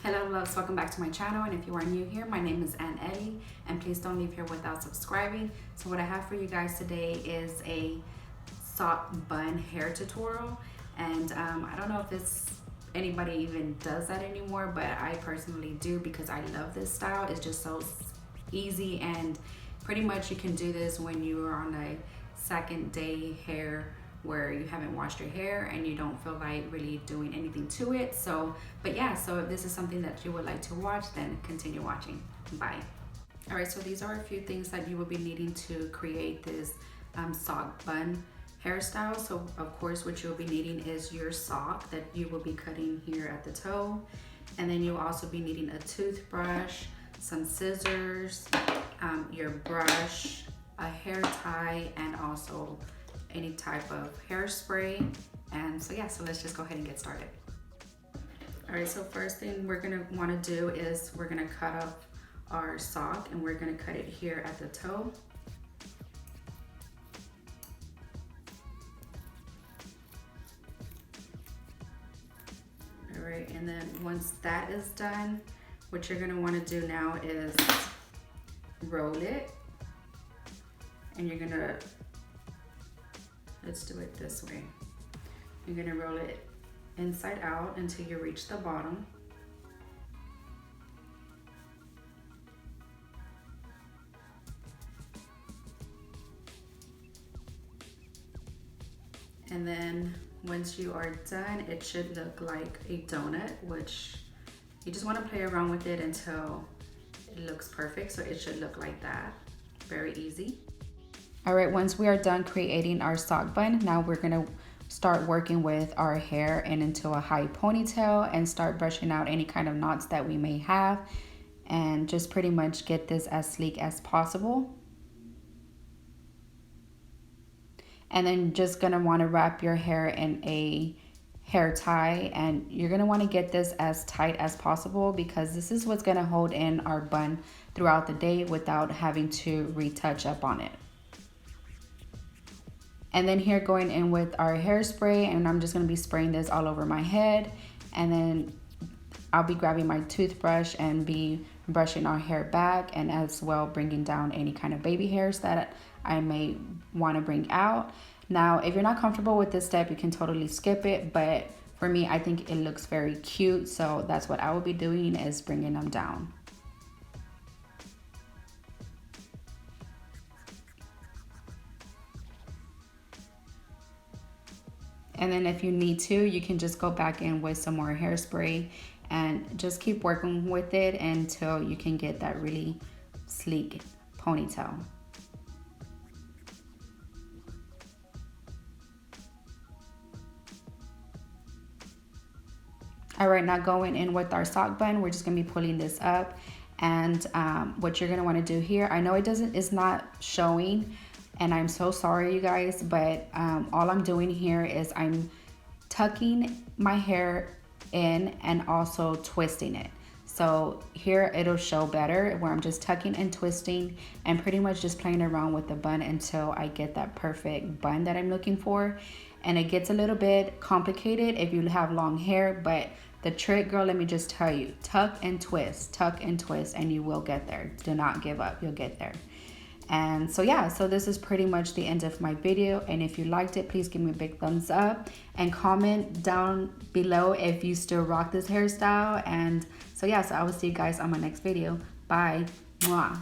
Hello loves, welcome back to my channel, and if you are new here, my name is Ann Eddie, and please don't leave here without subscribing. So what I have for you guys today is a sock bun hair tutorial, and I don't know if anybody even does that anymore, but I personally do because I love this style. It's just so easy, and pretty much you can do this when you are on a second day hair where you haven't washed your hair and you don't feel like really doing anything to it. But yeah, so if this is something that you would like to watch, then continue watching. Bye. All right, so these are a few things that you will be needing to create this sock bun hairstyle. So of course, what you'll be needing is your sock that you will be cutting here at the toe. And then you'll also be needing a toothbrush, some scissors, your brush, a hair tie, and also any type of hairspray. And so yeah, so let's just go ahead and get started. All right, so first thing we're gonna wanna do is we're gonna cut up our sock, and we're gonna cut it here at the toe. All right, and then once that is done, what you're gonna wanna do now is roll it, and you're gonna, let's do it this way. You're gonna roll it inside out until you reach the bottom. And then once you are done, it should look like a donut, which you just wanna play around with it until it looks perfect. So it should look like that, very easy. All right, once we are done creating our sock bun, now we're gonna start working with our hair and into a high ponytail and start brushing out any kind of knots that we may have, and just pretty much get this as sleek as possible. And then just gonna wanna wrap your hair in a hair tie, and you're gonna wanna get this as tight as possible because this is what's gonna hold in our bun throughout the day without having to retouch up on it. And then here going in with our hairspray, and I'm just gonna be spraying this all over my head. And then I'll be grabbing my toothbrush and be brushing our hair back, and as well bringing down any kind of baby hairs that I may wanna bring out. Now, if you're not comfortable with this step, you can totally skip it, but for me, I think it looks very cute. So that's what I will be doing, is bringing them down. And then if you need to, you can just go back in with some more hairspray and just keep working with it until you can get that really sleek ponytail. All right, now going in with our sock bun, we're just gonna be pulling this up. And what you're gonna wanna do here, I know it's not showing, and I'm so sorry you guys, but all I'm doing here is I'm tucking my hair in and also twisting it. So here it'll show better where I'm just tucking and twisting and pretty much just playing around with the bun until I get that perfect bun that I'm looking for. And it gets a little bit complicated if you have long hair, but the trick, girl, let me just tell you, tuck and twist, and you will get there. Do not give up, you'll get there. And so yeah, so this is pretty much the end of my video, and if you liked it, please give me a big thumbs up and comment down below if you still rock this hairstyle. And so yeah, so I will see you guys on my next video. Bye. Mwah.